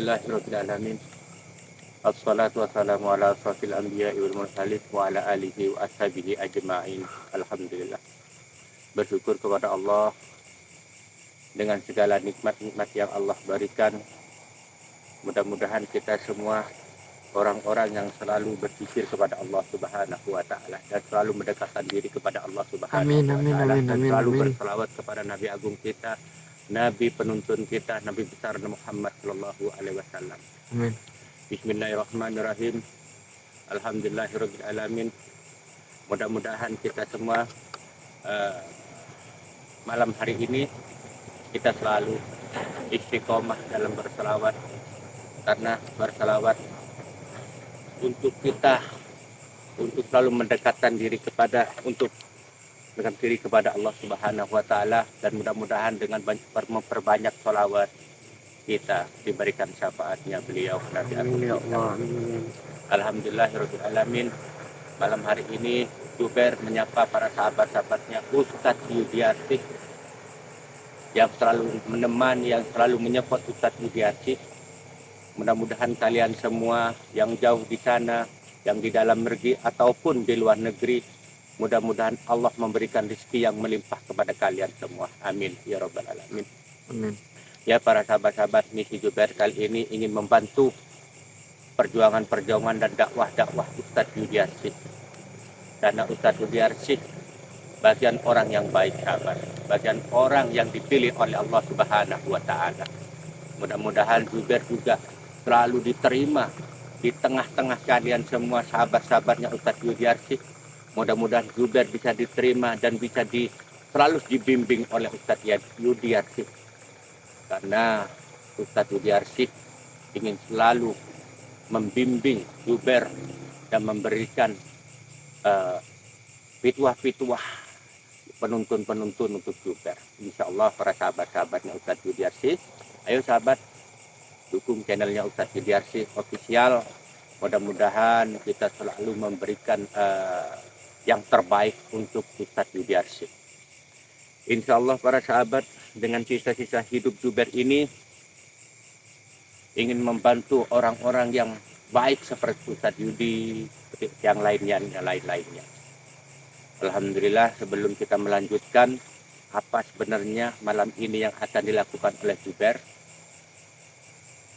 Alhamdulillahirabbil alamin. Assalatu wassalamu ala asrofil anbiya'i wal mursalin wa ala alihi wa ashabihi ajma'in. Alhamdulillah. Bersyukur kepada Allah dengan segala nikmat-nikmat yang Allah berikan. Mudah-mudahan kita semua orang-orang yang selalu berzikir kepada Allah Subhanahu wa taala dan selalu mendekatkan diri kepada Allah Subhanahu wa taala dan selalu berselawat kepada Nabi agung kita, Nabi penuntun kita, Nabi besar Muhammad sallallahu alaihi wasallam. Amin. Bismillahirrahmanirrahim. Alhamdulillahirabbil alamin. Mudah-mudahan kita semua malam hari ini kita selalu istiqomah dalam berselawat, karena berselawat untuk kita untuk selalu mendekatkan diri kepada Allah Subhanahu wa taala, dan mudah-mudahan dengan memperbanyak sholawat kita diberikan syafaatnya beliau Nabi agung kita. Alhamdulillahirabbil alamin. Malam hari ini Zubair menyapa para sahabat-sahabatnya, Ustadz Yudiarsyih yang selalu menemani, yang selalu menyebut Ustadz Yudiarsyih. Mudah-mudahan kalian semua yang jauh di sana, yang di dalam negeri ataupun di luar negeri, mudah-mudahan Allah memberikan rezeki yang melimpah kepada kalian semua. Amin ya rabbal alamin. Amin. Ya para sahabat-sahabat, misi Zubair kali ini ingin membantu perjuangan-perjuangan dan dakwah-dakwah Ustadz Yudiarsyih. Karena Ustadz Yudiarsyih bagian orang yang baik, sahabat, bagian orang yang dipilih oleh Allah Subhanahu wa taala. Mudah-mudahan Zubair juga selalu diterima di tengah-tengah kalian semua sahabat-sahabatnya Ustadz Yudiarsyih. Mudah-mudahan Zubair bisa diterima dan bisa selalu dibimbing oleh Ustadz Yudiarsyih. Karena Ustadz Yudiarsyih ingin selalu membimbing Zubair dan memberikan fitwah-fitwah, penuntun-penuntun untuk Zubair. Insya Allah para sahabat-sahabatnya Ustadz Yudiarsyih, ayo sahabat, dukung channelnya Ustadz Yudiarsyih official. Mudah-mudahan kita selalu memberikan yang terbaik untuk Ustadz Yudiarsyih. Insya Allah para sahabat, dengan sisa-sisa hidup Zubair ini ingin membantu orang-orang yang baik seperti Ustadz Yudi, yang lainnya. Alhamdulillah, sebelum kita melanjutkan apa sebenarnya malam ini yang akan dilakukan oleh Zubair,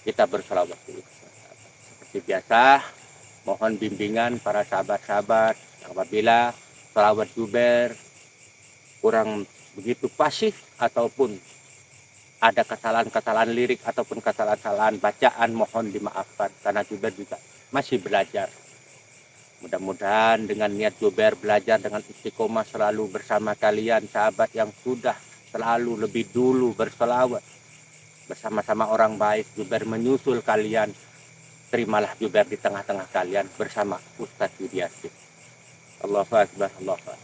kita berselawat dulu. Seperti biasa, mohon bimbingan para sahabat-sahabat apabila selawat Zubair kurang begitu fasih ataupun ada kesalahan-kesalahan lirik ataupun kesalahan-kesalahan bacaan, mohon dimaafkan karena Zubair juga masih belajar. Mudah-mudahan dengan niat Zubair belajar dengan istiqomah selalu bersama kalian sahabat yang sudah selalu lebih dulu berselawat bersama-sama orang baik, Zubair menyusul kalian. Terimalah Zubair di tengah-tengah kalian bersama Ustadz Yudiarsyih. Allahu Akbar, Allahu Akbar.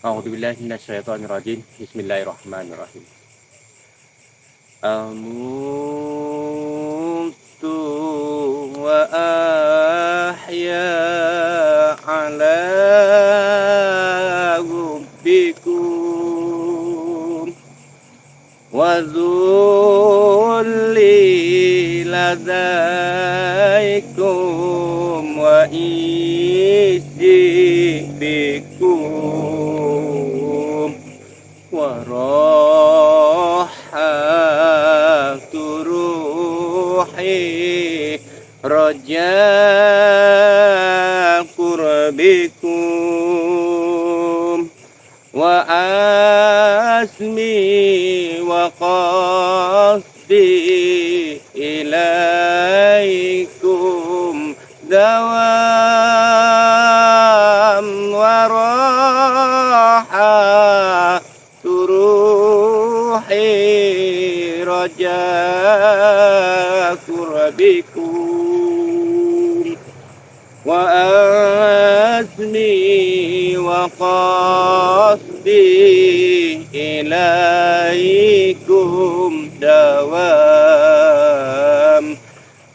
A'udzubillahi minasyaitonirrajim. Bismillahirrahmanirrahim. Amuntu wa ahya ala hubbikum wa zulli ladaikum wa isjibikum wa rahatu ruhi raja qurbikum wa asmi wa qasdi ilaikum dawam wa rahatu ruhi raja qurbikum wa asmi wa qasdi ilaikum dawam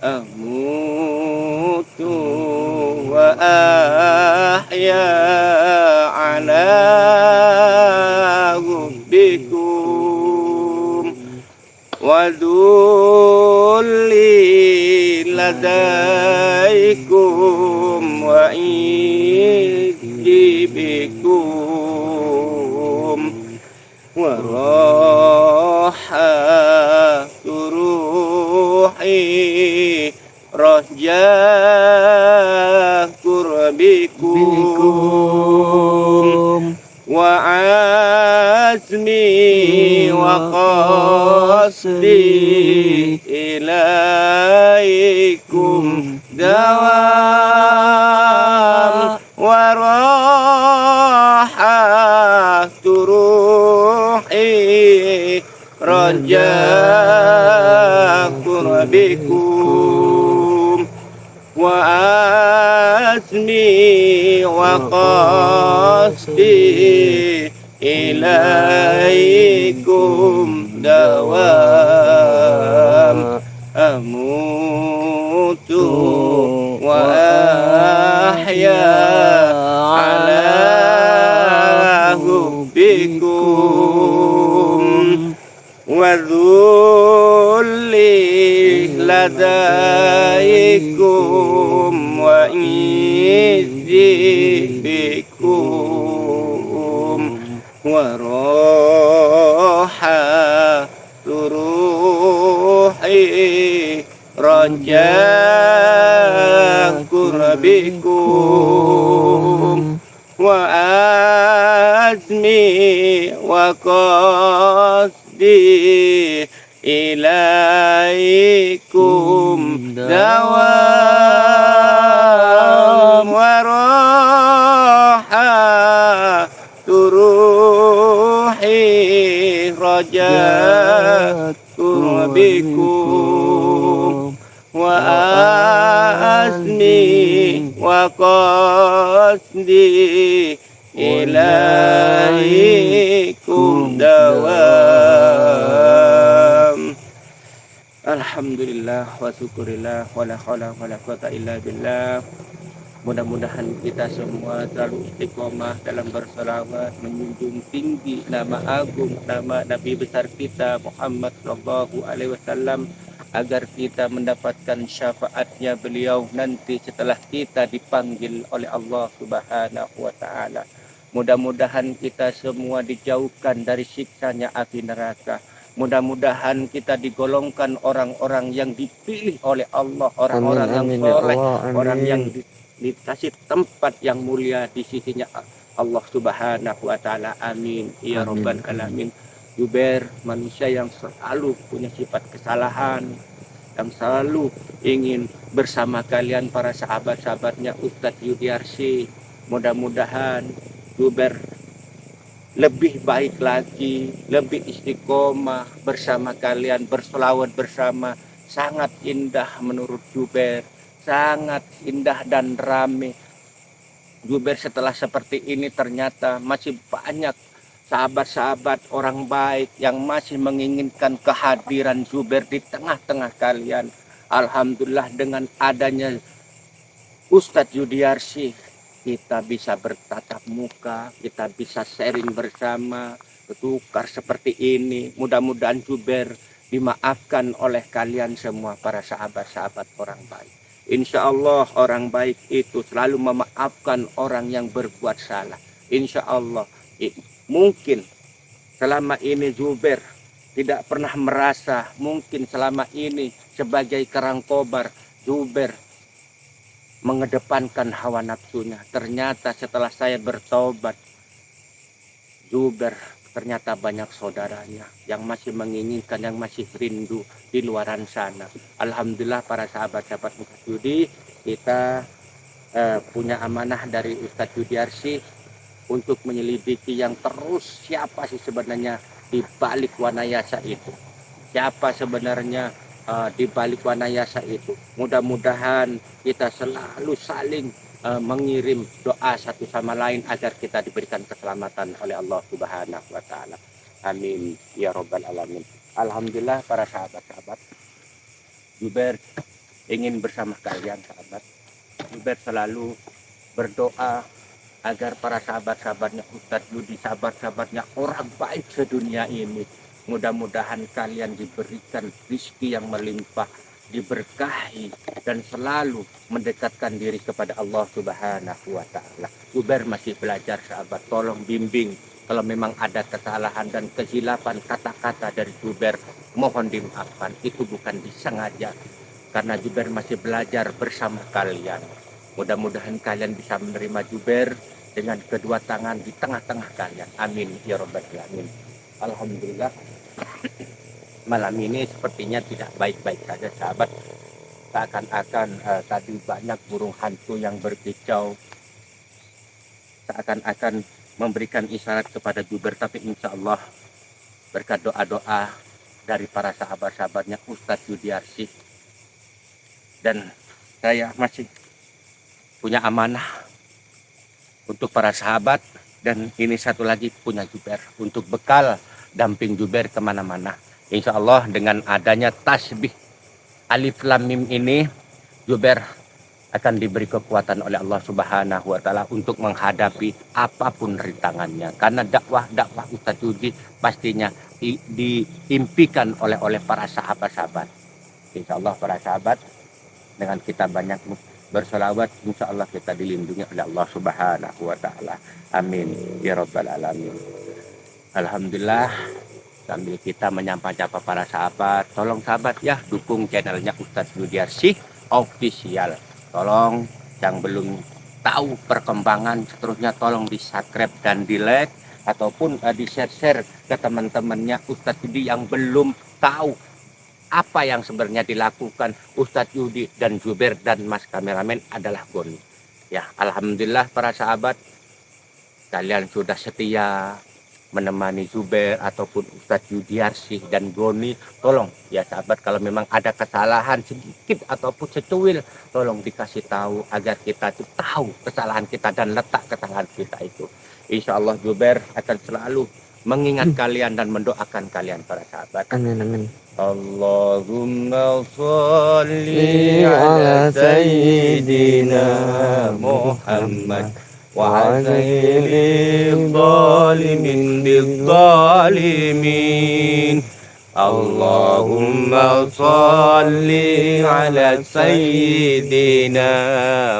amutu wa ahya ala hubbikum dhulli ladaikum wa ijibikum wa rahatu ruhi rajah kurbikum wa azmi wa qasdi ilaikum dawam wa rahatu ruhi rajah kurbikum wa azmi wa qasdi ilaikum dawam amutu wa ahya ala hubbikum wa dhulli ladaikum wa izzi bikum wa rahatu ruhi rajah kurbikum wa azmi wa qasdi ilaikum dawam wa rahatu ruhi rajah kurbikum wa azmi wa qasdi ilaikum dawam. Alhamdulillah wa syukurillah wa la haula wa la quwata illa billah. Mudah-mudahan kita semua selalu istiqomah dalam berselawat menjunjung tinggi nama agung nama Nabi besar kita Muhammad sallallahu alaihi wasallam agar kita mendapatkan syafaatnya beliau nanti setelah kita dipanggil oleh Allah Subhanahu wa taala. Mudah-mudahan kita semua dijauhkan dari siksanya api neraka. Mudah-mudahan kita digolongkan orang-orang yang dipilih oleh Allah, orang-orang yang soleh, orang yang dikasih tempat yang mulia di sisinya Allah Subhanahu wa taala. Amin ya rabbal alamin. Zubair manusia yang selalu punya sifat kesalahan, yang selalu ingin bersama kalian para sahabat-sahabatnya Ustadz Yudiarsi. Mudah-mudahan Zubair lebih baik lagi, lebih istiqomah bersama kalian, berselawat bersama. Sangat indah menurut Zubair, sangat indah dan ramai. Zubair setelah seperti ini ternyata masih banyak sahabat-sahabat orang baik yang masih menginginkan kehadiran Zubair di tengah-tengah kalian. Alhamdulillah dengan adanya Ustadz Yudiarsi, kita bisa bertatap muka, kita bisa sharing bersama, bertukar seperti ini. Mudah-mudahan Zubair dimaafkan oleh kalian semua para sahabat-sahabat orang baik. Insya Allah orang baik itu selalu memaafkan orang yang berbuat salah. Insya Allah. Mungkin selama ini Zubair tidak pernah merasa, mungkin selama ini sebagai kerangkobar Zubair mengedepankan hawa nafsunya. Ternyata setelah saya bertobat, Zubair ternyata banyak saudaranya yang masih menginginkan, yang masih rindu di luaran sana. Alhamdulillah para sahabat-sahabat Yudi, kita punya amanah dari Ustadz Yudiarsi untuk menyelidiki yang terus siapa sih sebenarnya di balik wanayasa itu. Siapa sebenarnya di balik wanayasa itu. Mudah-mudahan kita selalu saling mengirim doa satu sama lain agar kita diberikan keselamatan oleh Allah Subhanahu wa taala. Amin ya rabbal alamin. Alhamdulillah para sahabat-sahabat, Zubair ingin bersama kalian sahabat. Zubair selalu berdoa agar para sahabat-sahabatnya Ustadz Yudi, sahabat-sahabatnya orang baik sedunia ini Mudah-mudahan kalian diberikan rezeki yang melimpah, diberkahi, dan selalu mendekatkan diri kepada Allah Subhanahu wa Ta'ala. Jubair masih belajar, sahabat, tolong bimbing. Kalau memang ada kesalahan dan kesilapan kata-kata dari Jubair, mohon dimaafkan. Itu bukan disengaja, karena Jubair masih belajar bersama kalian. Mudah-mudahan kalian bisa menerima Jubair dengan kedua tangan di tengah-tengah kalian. Amin ya rabbal alamin. Alhamdulillah, malam ini sepertinya tidak baik-baik saja, sahabat. Seakan-akan tadi banyak burung hantu yang berkicau, seakan-akan memberikan isyarat kepada Jubair. Tapi insya Allah berkat doa-doa dari para sahabat-sahabatnya Ustadz Yudiarsyih, dan saya masih punya amanah untuk para sahabat, dan ini satu lagi punya Jubair untuk bekal damping Jubair kemana-mana. Insya Allah dengan adanya tasbih alif lam mim ini, Jubair akan diberi kekuatan oleh Allah Subhanahu wa Ta'ala untuk menghadapi apapun rintangannya. Karena dakwah Ustadz Yudi pastinya diimpikan oleh para sahabat-sahabat. Insya Allah para sahabat, dengan kita banyak bersolawat, insya Allah kita dilindungi oleh Allah Subhanahu wa Ta'ala. Amin ya rabbal alamin. Alhamdulillah, sambil kita menyapa-nyapa para sahabat, tolong sahabat ya dukung channelnya Ustadz Yudiarsyih Official. Tolong yang belum tahu perkembangan seterusnya, tolong di subscribe dan di like, ataupun di share ke teman-temannya Ustadz Yudi yang belum tahu apa yang sebenarnya dilakukan Ustadz Yudi dan Jubair dan Mas kameramen adalah Goni. Ya, alhamdulillah para sahabat, kalian sudah setia menemani Jubair ataupun Ustadz Yudiarsyih dan Goni. Tolong ya sahabat, kalau memang ada kesalahan sedikit ataupun secuil, tolong dikasih tahu agar kita tuh tahu kesalahan kita dan letak kesalahan kita itu. Insya Allah Jubair akan selalu mengingat kalian dan mendoakan kalian para sahabat. Amin amin. Allahumma sholli ala sayyidina Muhammad wa azilil zalimin bil zalimin. Allahumma sholli ala sayyidina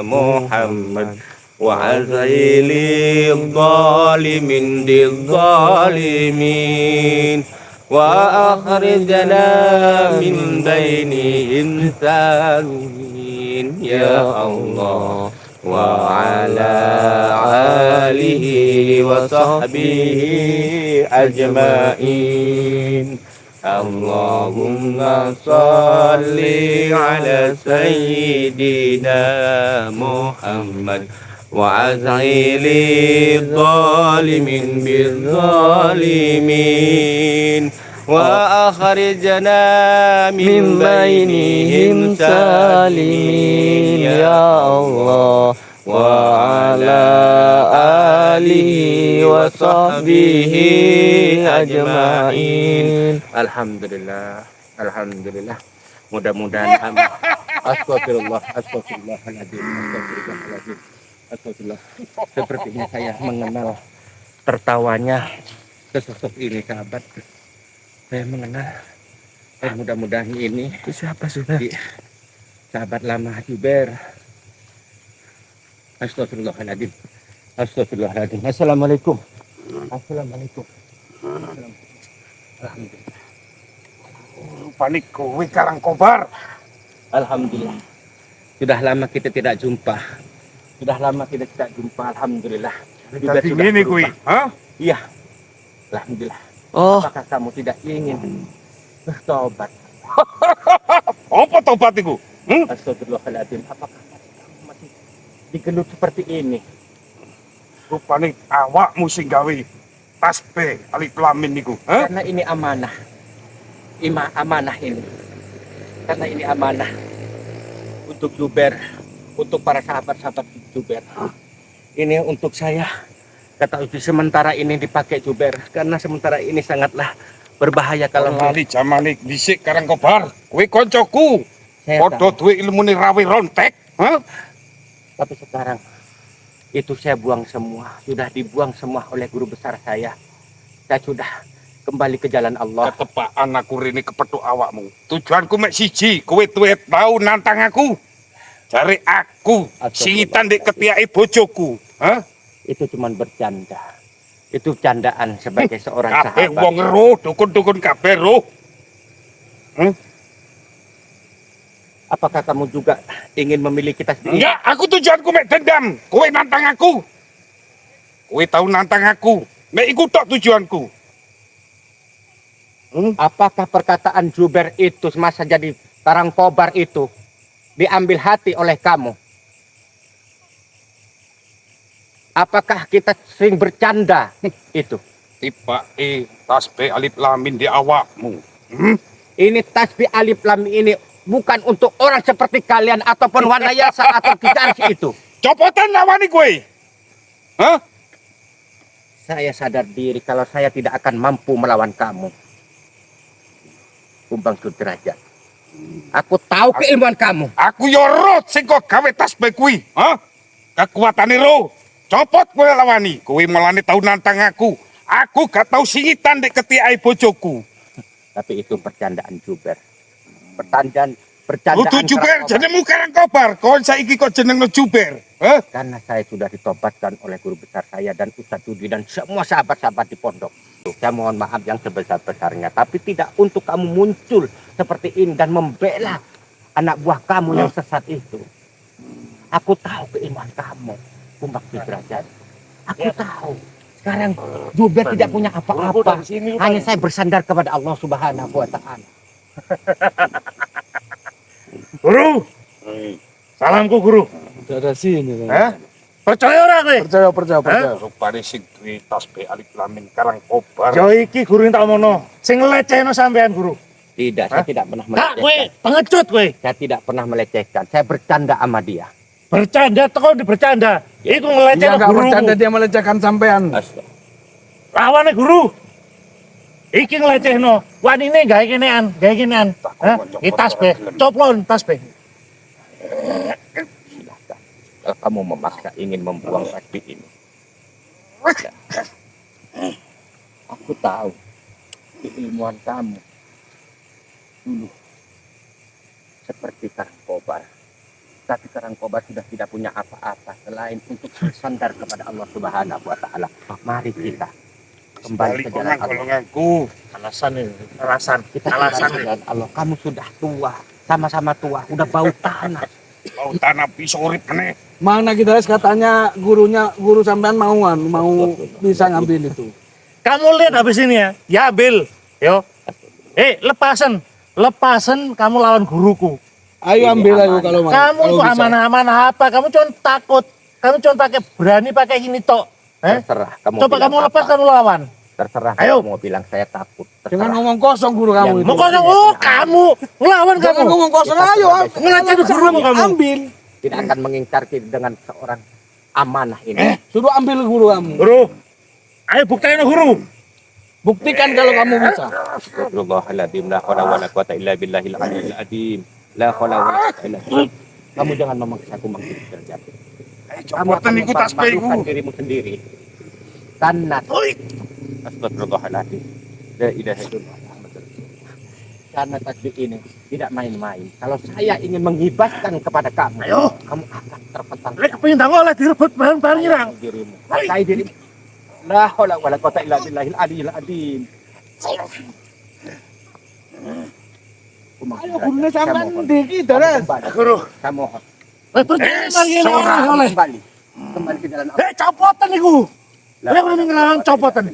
Muhammad wa azilil zalimin bil zalimin. وأخرجنا من بينهم سالمين يا الله وعلى آله وصحبه أجمعين. اللهم صل على سيدنا محمد وأزعل الظالمين بالظالمين وأخرجنا من بينهم سالمين يا الله وعلى آله وصحبه أجمعين. Alhamdulillah, alhamdulillah. Mudah-mudahan astagfirullahaladzim. Astagfirullah. Sepertinya saya mengenal tertawanya sesosok ini sahabat. Saya mengenal, dan mudah-mudahan ini Itu siapa sudah? Sahabat lama Jubair. Astagfirullahaladzim. Astagfirullahaladzim. Assalamualaikum. Assalamualaikum. Alhamdulillah. Panik kowe Karang Kobar. Alhamdulillah. Sudah lama kita tidak jumpa. Alhamdulillah. Jubair Tadi sudah ini berubah. kowe, ha? Iya. Alhamdulillah. Oh, Apakah kamu tidak ingin bertobat? Apa tobat iku? Astagfirullahaladzim. Apakah kamu masih digelut seperti ini? Rupane awakmu sing gawe tasbih alif lam mim niku, ha? Karena ini amanah. Amanah ini. Karena ini amanah untuk Jubair, untuk para sahabat-sahabat Jubair. Ini untuk saya. Kata Uji, sementara ini dipakai Jubair, karena sementara ini sangatlah berbahaya kalau lali jamane dhisik Karang Kobar. Kowe koncoku. saya Padha tahu. duwe ilmune rawe rontek, ha? Tapi sekarang itu saya buang semua, sudah dibuang semua oleh guru besar saya. Saya sudah kembali ke jalan Allah. Ketepaan aku rene kepethuk awakmu. Tujuanku mek siji, kowe duwe tau nantang aku. Jare aku singitan ndek ketiake bojoku. Hah? Itu cuma bercanda. Itu candaan sebagai seorang Kabeh sahabat. wong ero, dukun-dukun kabeh ero. Apakah kamu juga ingin memiliki tasbih? Enggak, aku tujuanku mek dendam. Kowe nantang aku. Kowe tau nantang aku. Mek iku tok tujuanku. Apakah perkataan Jubair itu semasa jadi Karangkobar itu diambil hati oleh kamu? Apakah kita sering bercanda itu? Tiba tasbih alif lamin di awakmu. Ini tasbih alif lam ini bukan untuk orang seperti kalian ataupun wanayasa atau kidarsi itu. Copotan lawani kowe. Hah? Saya sadar diri kalau saya tidak akan mampu melawan kamu. Kumbang Sudrajat. Aku tahu keilmuan kamu. Aku yo ro sing kok gawe tasbih kuwi. Hah? Kekuatane ro. Copot kowe lawani. Kowe mulane tau nantang aku. Aku gak tau singitan ndek ketiake bojoku. Tapi itu percandaan Jubair. Bercandaan Jubair Karangkobar. jenengmu Karangkobar. Kon saiki kok jenengmu Jubair. Hah? Karena saya sudah ditobatkan oleh guru besar saya dan Ustadz Yudi dan semua sahabat-sahabat di pondok. Saya mohon maaf yang sebesar-besarnya. Tapi tidak untuk kamu muncul seperti ini dan membela anak buah kamu yang sesat itu. Aku tahu keimanan kamu, Kumbang Sudrajat. Aku tahu. Sekarang Jubair tidak punya apa-apa. Hanya saya bersandar kepada Allah Subhanahu wa Ta'ala. Guru. Salamku guru. Ada sini. Hah? Percaya ora kowe? Percaya. Rupane sing duwe tasbih alif lamin Karangkobar. Yo iki guru tak mono. Sing lecehno sampean guru. Tidak, saya tidak pernah Tak kowe, melecehkan. pengecut kowe. Saya tidak pernah melecehkan. Saya bercanda sama dia. Bercanda teko di bercanda. Iku ngelecehno Dia nggak guru. bercanda, dia melecehkan sampean. Lawane guru. Iki ngelecehno. Wanine gawe kenean. Hah? Iki tasbih, coplon tasbih. Silahkan. Kalau kamu memaksa ingin membuang tasbih ini. Silahkan. Aku tahu keilmuan kamu dulu seperti Karangkobar. Tapi Karangkobar sudah tidak punya apa-apa selain untuk bersandar kepada Allah Subhanahu wa Ta'ala. Mari kita kembali ke jalan Allah. Golonganku. Alasan ini, alasan. Kita kembali ke jalan Allah. Kamu sudah tua, sama-sama tua, udah bau tanah. Mau tanah pisau urip meneh. Mana kita katanya guru sampean mau bisa ngambil itu. Kamu lihat habis ini ya. Ya ambil. Yo. Lepasan kamu lawan guruku. Ayo Ini ambil ayo amanah. kalau mau. Kamu kalau tuh bisa. amanah-amanah apa? Kamu cuma takut. Kamu cuma berani pakai gini tok. Terserah. Kamu Coba bilang kamu lepas, apa. kamu lawan. Terserah. Ayo. Kamu mau bilang saya takut. Jangan Terserah. ngomong kosong guru kamu Yang itu. Mau kosong, oh kamu ngelawan Jangan kamu. ngomong kosong, Kita ayo. sebagai Ngelacak gurumu kamu. Ambil. Tidak akan mengingkar dengan seorang amanah ini. Suruh ambil guru kamu. Guru, ayo buktiin guru. Buktikan kalau kamu bisa. Astagfirullahaladzim. La hawla wa la quwata illa billahil aliyyil azim. La hawla wa la quwata illa billah. Kamu jangan memaksaku mengerjakan. Kamu akan Copotan iku tasbihku. mempermalukan dirimu sendiri. Karena astagfirullahaladzim. La ilaha illallah. Karena tasbih ini tidak main-main. Kalau saya ingin menghibahkan kepada kamu, Ayo. kamu akan terpental. Lek kepengin tanggol oleh direbut bareng-bareng nyerang. Dirimu. Hargai dirimu. La haula wala quwata illa billahil aliyyil azim. Ayo gurunya sampean ndiki deres. Guru. Kamu Percaya lagi oleh. kembali. Kembali ke jalan Allah. Copotan iku. Lek udah ngelawan copotan.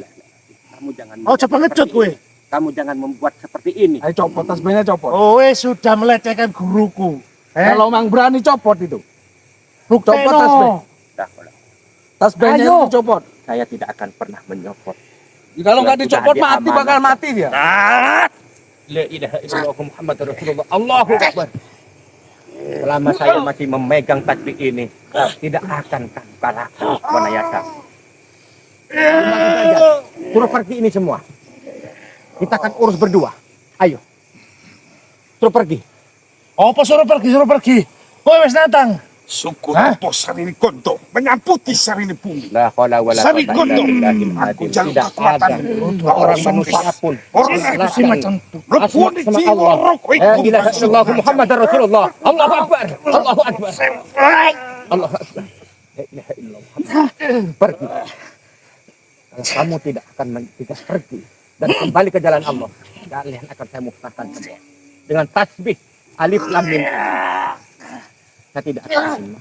Kamu jangan Oh, coba ngecut kowe. Kamu jangan membuat seperti ini. Ayo copot tasbihnya copot. Oh, sudah melecehkan guruku. Kalau mang berani copot itu. Buktiin copot tasbih. Dah, kalau Tasbihnya Ayo. itu copot. saya tidak akan pernah menyopot. Kalau nggak Sudah dicopot mati diamankan. bakal mati dia. La ilaha illallah Muhammad Rasulullah. Allahu Akbar. Selama saya masih memegang tasbih ini, tidak akan kalah wanayasa. Suruh pergi ini semua. Kita akan urus berdua. Ayo. Suruh pergi. Apa suruh pergi? Kowe wis nantang. Syukur Hah? apa sarini kondo menyamputi sarini bumi. La haula wala Sabi quwwata kondo, illa billahil aku azim. jago Tidak kekuatan ada untuk orang sombong. manusia pun Orang yang aku si macam tu. asma Lepuan di sama jiwa Allah. rokok La itu. ilaha illallah Muhammadar Rasulullah. Allahu akbar. Allahu akbar. Allahu akbar. La ilaha illallah Muhammad. Pergi. Kalau kamu tidak pergi dan kembali ke jalan Allah, kalian akan saya musnahkan semua. Dengan tasbih alif lam mim. Saya tidak akan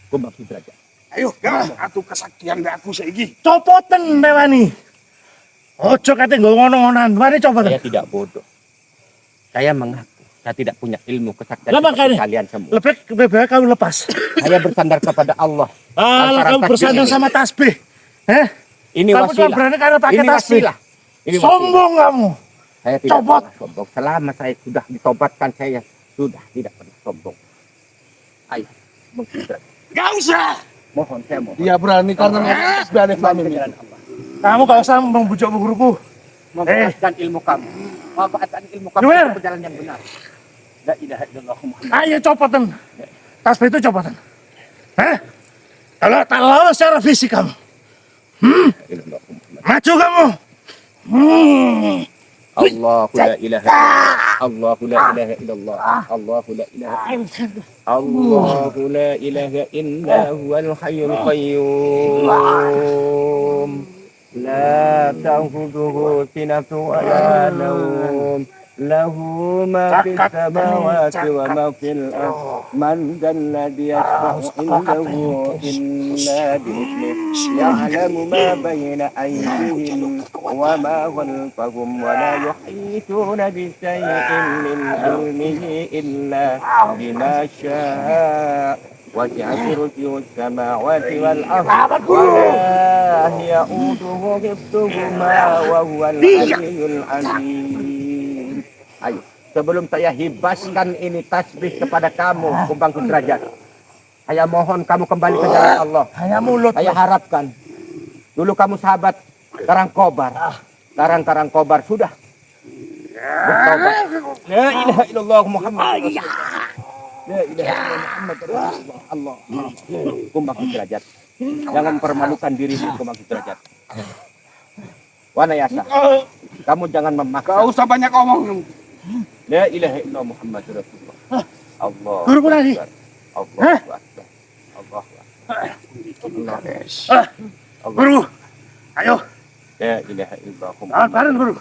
kumbang derajat. Ayo, gak atuh kesaktian deh aku saiki. Copoten Dewani. Ojo kate nggo ngono-ngonan. Mari copoten. Saya tidak bodoh. Saya mengaku saya tidak punya ilmu kesaktian Lah, seperti makanya. kalian semua. Lebih baik kamu lepas. Saya bersandar kepada Allah. Alah Lantaran kamu tasbih bersandar ini. sama tasbih. Ini Kamu cuma wasilah. berani karena pakai Ini tasbih. wasilah. Ini wasilah. Sombong kamu. Saya tidak Copot. pernah sombong. Selama saya sudah ditobatkan, saya sudah tidak pernah sombong. Ayo, mengkudrat. Gak usah. Mohon, saya mohon. Dia berani karena tasbih alif lam mim. Kamu gak usah membujuk guruku. Manfaatkan ilmu kamu. Manfaatkan ilmu kamu Gimana? untuk jalan yang benar. La ilaha illallah Muhammad. Ayo copoten. Tasbih itu copoten. Kalau tak lawan secara fisik kamu. Illallah Muhammad. Maju kamu. Allahu la ilaha illallah. Allahu la ilaha illallah. Allahu la ilaha illallah. Allahu la ilaha illa huwal hayyul qayyum. La ta'khudhuhu sinatun wa la nawm. Lahu ma fis samawati wa ma fil ardh. Man dzalladzi yashfa'u 'indahu illa bi'idhnihi. Ya'lamu ma bayna aydihim wa ma khalfahum wa la yuhituna bi shay'in min 'ilmihi illa bima syaa'. وسع كرسيه السماوات والأرض ولا يئوده حفظهما وهو العلي العظيم. Ayo, sebelum saya hibaskan ini tasbih kepada kamu, kumbang derajat, saya mohon kamu kembali ke jalan Allah. Hanya mulut. Saya harapkan dulu kamu sahabat Karangkobar. Karang Kobar sudah bertobat. La ilaha illallah Muhammad Rasulullah. La ilaha illallah Muhammad Rasulullah. Allah. Kumbang derajat. Jangan mempermalukan dirimu, kumbang derajat. Wana yasa. Kamu jangan memaksa. Gak usah banyak omong. La ilaha illallah Muhammad Rasulullah. Allah. Guru pun lagi. Allah. Allah. Allah. Guru. Ayo. La ilaha illallah Tahan Muhammad. bareng guru.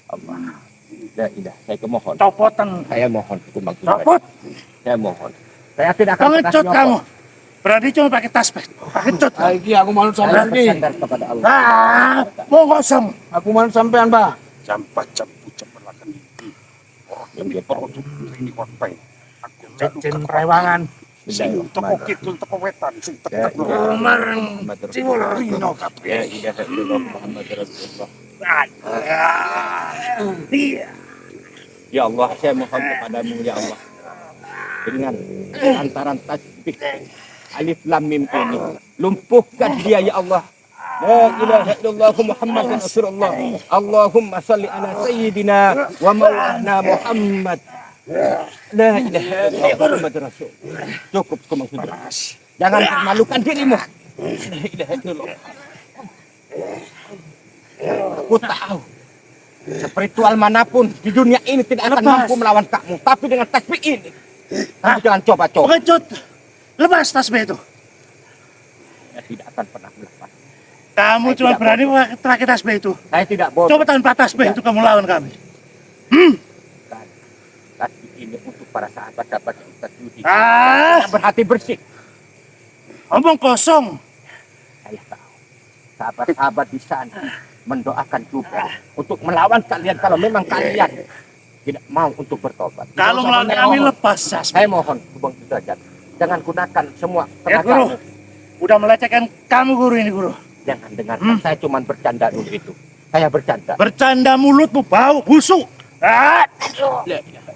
Allah. La ilaha. Saya kemohon. Copoten. Saya mohon kumbang Copot. Saya mohon. Saya tidak akan pernah Pengecut nyopot. kamu. Berani cuma pakai tasbih. Pakai cut. Iki aku manut Saya sampean iki. bersandar kepada Allah. Mau kosong. Aku manut sampean, Pak. Campak campu cempelakan ini. Orang yang produk ini korban. Aku jatuh Cin rewangan. sing teko kidul teko wetan sing Ya, tetep iya. Mareng. Muhammad Ciwul Rasulullah. rino Ya kabeh. ilaha illallah Muhammad Rasulullah. Iya. Ya Allah, saya mohon kepadamu ya Allah. Dengan lantaran tasbih alif lam mim ini, lumpuhkan dia ya Allah. La ilaha illallah Muhammad Rasulullah. Allahumma salli ala sayyidina wa maulana Muhammad. La ilaha illallah Muhammad Rasul. Cukup kamu sudah. Jangan permalukan dirimu. La ilaha illallah. Aku tahu spiritual manapun di dunia ini tidak akan mampu melawan kamu. Tapi dengan tasbih ini, kamu jangan coba-coba. Pengecut. Lepas tasbih itu. Saya tidak akan pernah melepas. Kamu Saya cuma tidak berani pakai tasbih itu. Saya tidak bodoh. Coba tanpa tasbih itu kamu lawan kami. Tasbih ini untuk para sahabat-sahabat kita studi. Ah, Berhati bersih. omong kosong. Saya tahu. Sahabat-sahabat di sana mendoakan juga untuk melawan kalian kalau memang kalian tidak mau untuk bertobat. Kalau melawan Saya kami mohon. lepas tasbih. Saya mohon, Bang Derajat, jangan gunakan semua Ya guru, tenagamu. udah melecehkan kamu guru ini guru. Jangan dengarkan. Saya cuma bercanda dulu itu. Saya bercanda. Bercanda mulutmu bau busuk. Ah, La ilaha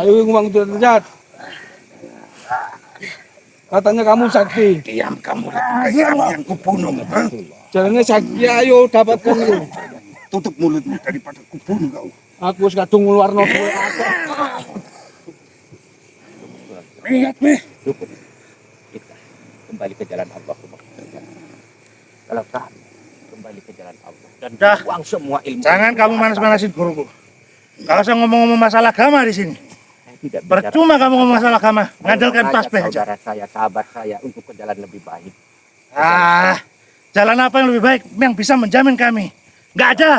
Ayo ngomong derajat. Katanya kamu sakti. Diam kamu, lebih baik aku yang kubunuh. Ha? Jalannya sakti, ayo dapatkan itu. Tutup mulutmu daripada kubunuh kau. Aku wis kadung ngeluarno duwe akeh. Lihat nih. Cukup. Kita kembali ke jalan Allah. Kalau kami kembali ke jalan Allah dan Dah. buang semua ilmu. Jangan kamu manas-manasin guruku. Kalau saya ngomong-ngomong masalah agama di sini, Saya tidak bicara- percuma kamu ngomong masalah agama. Ngandalkan Mengajak tasbih aja. saudara saya, sahabat saya untuk ke jalan lebih baik. Ah, jalan apa yang lebih baik yang bisa menjamin kami? Nggak ada.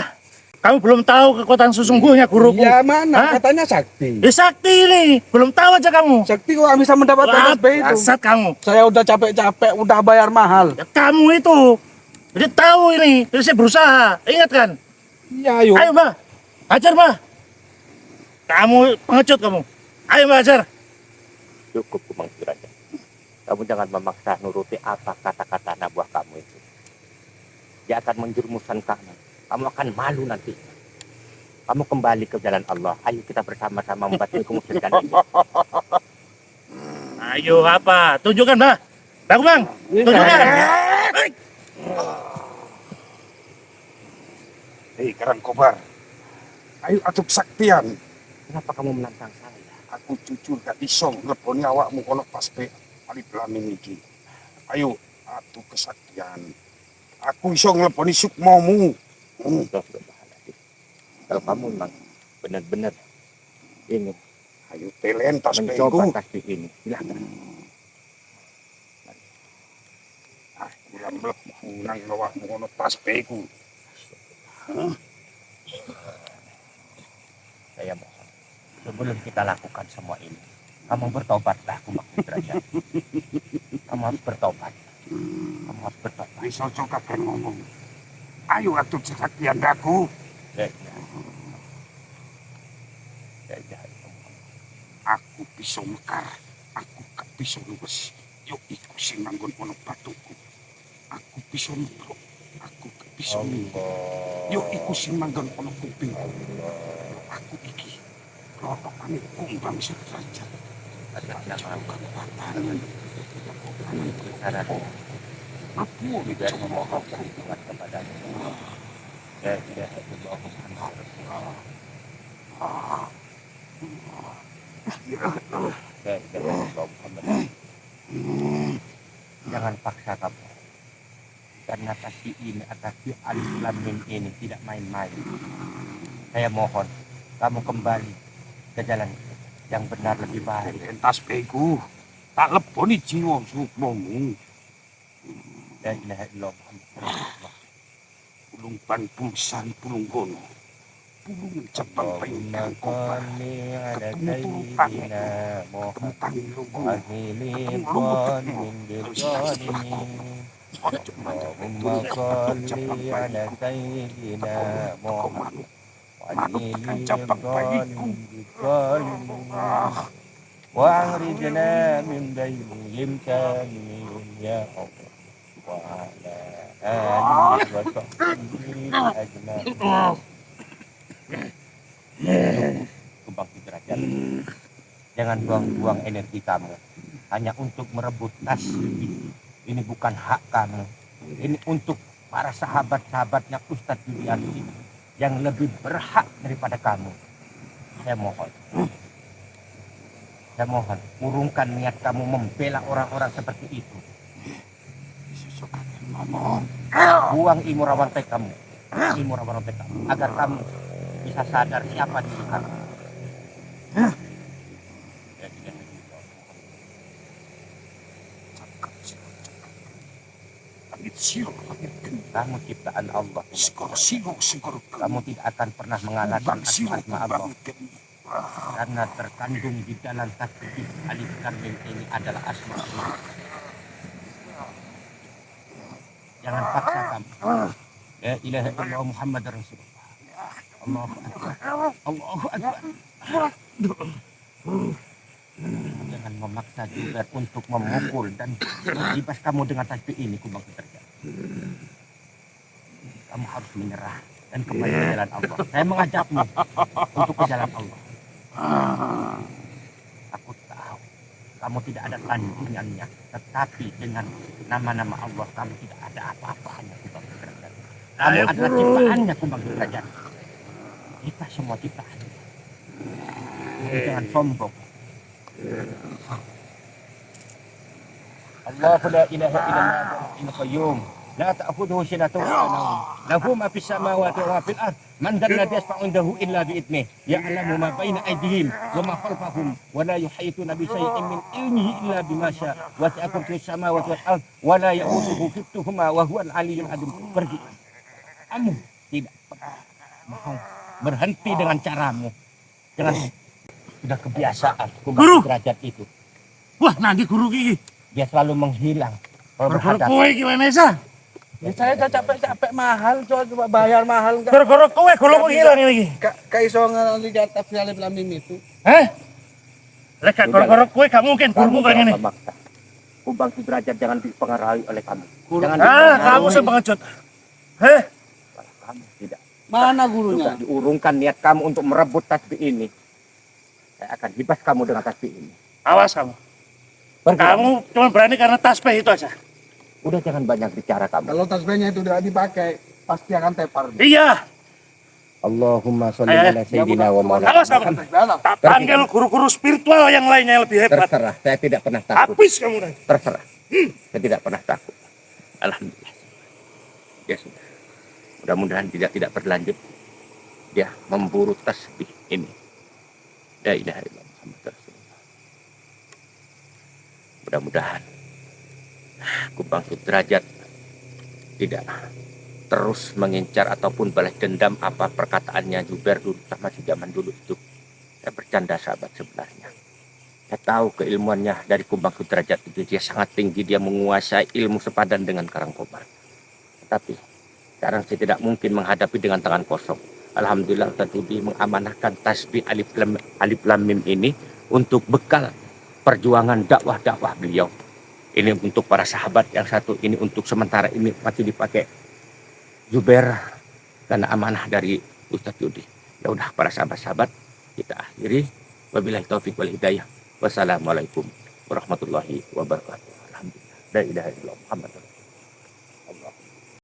Kamu belum tahu kekuatan sesungguhnya guruku. Ya mana? Hah? Katanya sakti. Sakti ini, belum tahu aja kamu. Sakti kok bisa mendapatkan Wah, tasbih itu. bangsat kamu. Saya udah capek-capek, udah bayar mahal. Ya, kamu itu. Jadi tahu ini, jadi saya berusaha. Ingat kan? Ya ayo. Ayo mbak, ajar mbak. Kamu pengecut kamu. Ayo mbak ajar. Cukup Kumang Siraja. Kamu jangan memaksa nuruti apa kata-kata anak buah kamu itu. Dia akan menjerumuskan kamu. Kamu akan malu nanti. Kamu kembali ke jalan Allah. Ayo kita bersama-sama membantu kemusyrikan ini. Ayo apa? Tunjukkan mbak. Bang bang, tunjukkan. Hei Karang Kobar. Ayo atuh kesaktian. Kenapa kamu menantang saya? Aku jujur gak iso ngleboni awakmu kono tasbih alif lam mim iki. Ayo atuh kesaktian. Aku iso ngleboni sukmamu. Astagfirullahaladzim. Kalau kamu memang benar-benar ingin Ayo telen mencoba tasbihku. tasbih ini, silakan. Ah, kurang mlebu nang awakmu kono tasbihku. Saya mohon, sebelum kita lakukan semua ini, kamu bertobatlah, Kumang Derajat. Kamu harus bertobat. Kamu harus bertobat. Wis ojo kabeh ngomong. Ayo atuh kesaktian aku. Ya, ya. Ya, ya, ya. Aku bisa mekar. Aku gak bisa luwes. Yo iku sing manggon kono batuku. Aku bisa nubruk. Aku gak bisa minggu. Yo iku sing manggon kono kuping. Aku iki rotokane kumbang sederajat. Atas nama Kekuatan. kebesaran Aku juga memohon perlindungan kepadamu. Ya, ya, Allah Muhammad Rasulullah. Ya, ya, Allah Muhammad. Jangan paksa kamu. Karena tasbih ini, tasbih alif lam mim ini tidak main-main. Saya mohon kamu kembali ke jalan yang benar lebih baik. Telen tasbihku. Tak leboni jiwa sukmamu. La ilaha illallah Muhammad Rasulullah. Pulung pan pungsari pulung gono. Pulung cabang Allahumma payungkan kobar. sholli ala Ketemu sayyidina Muhammad. Tentang lugu. Wahilin min dzalimin. Allahumma sholli ala sayyidina Muhammad. Wahilin min dzalimin. Wa akhrijna min bainihim kamiin ya Allah. Wa ala alihi wa sahbihi ajma'in. Kumang Derajat. Jangan buang-buang energi kamu hanya untuk merebut tasbih. Ini bukan hak kamu. Ini untuk para sahabat-sahabatnya Ustadz Yudianti yang lebih berhak daripada kamu. Saya mohon, urungkan niat kamu membela orang-orang seperti itu. Buang ilmu rawantai kamu, agar kamu bisa sadar siapa diri kamu. Kamu ciptaan Allah. Kamu tidak akan pernah mengalahkan asma Allah. Karena terkandung di dalam tasbih alif lam mim ini adalah asma Allah. Jangan paksa kamu. La ilaha illallah Muhammad Rasulullah. Allahu Akbar. Allahu Akbar. Jangan memaksa juga untuk memukul dan libas kamu dengan tasbih ini, Kumang Derajat. Kamu harus menyerah dan kembali ke jalan Allah. Saya mengajakmu untuk ke jalan Allah. kamu tidak ada tandingannya, tetapi dengan nama-nama Allah kamu tidak ada apa-apanya Kubang Sudrajat. Kamu Ayo, adalah Guru. ciptaannya Kubang Sudrajat. Kita semua ciptaan. Jangan sombong. Allahu la ilaha illallah al qayyum la ta'khudhuhu sinatun wa la nawm lahu ma fis samawati wa ma fil ard man dhal ladzi yashfa'u indahu illa bi idnihi ya'lamu ma baina aydihim wa ma khalfahum wa la yuhituna bi shay'in min ilmihi illa bima syaa wa sa'a kursiyus samawati wal ard wa la ya'uduhu hifdhuhuma wa huwal aliyyul azim. Pergi. Kamu tidak pernah mau berhenti dengan caramu, dengan sudah kebiasaan Guru. Kubang Sudrajat itu. Wah, nanti guru gigi. Dia selalu menghilang kalau Gara-gara berhadapan. kowe gimana sih? Ya, saya udah capek-capek mahal, coba bayar mahal enggak. Gara-gara kowe golong hilang ini. Kaiso ngelihat tafsir Alif Lam Mim itu. Heh? Lek gara-gara kowe gak mungkin guru kayak gini. Memaksa. Kubang Sudrajat jangan dipengaruhi oleh kamu. Jangan Kamu sepengecut. Heh? kamu tidak. Mana Sudah gurunya? diurungkan niat kamu untuk merebut tasbih ini. Saya akan hibas kamu dengan tasbih ini. Awas kamu. Pergi. Kamu cuma berani karena tasbih itu aja. Udah jangan banyak bicara kamu. Kalau tasbihnya itu udah dipakai, pasti akan tepar. Iya. Allahumma sholli Ayo, ala sayyidina wa maulana. Awas kamu. Tak panggil guru-guru spiritual yang lainnya yang lebih hebat. Terserah, saya tidak pernah takut. Habis kamu nanti. Terserah. Saya tidak pernah takut. Alhamdulillah. Ya sudah. Mudah-mudahan tidak berlanjut. Dia memburu tasbih ini. La ilaha illallah Muhammad Rasulullah. Mudah-mudahan Kubang Sudrajat tidak terus mengincar ataupun balas dendam apa perkataannya Zubair dulu masih zaman dulu itu. Saya bercanda sahabat sebenarnya. Saya tahu keilmuannya dari Kubang Sudrajat itu dia sangat tinggi, dia menguasai ilmu sepadan dengan Karangkobar. Tetapi sekarang saya tidak mungkin menghadapi dengan tangan kosong. Alhamdulillah Ustaz Yudi mengamanahkan tasbih Alif Lam Mim ini untuk bekal perjuangan dakwah-dakwah beliau. Ini untuk para sahabat, yang satu ini untuk sementara ini masih dipakai Zubair karena amanah dari Ustaz Yudi. Ya udah para sahabat-sahabat, kita akhiri. Wabillahi taufik wal hidayah. Wassalamualaikum warahmatullahi wabarakatuh. Alhamdulillah. La ilaha illallah Muhammad.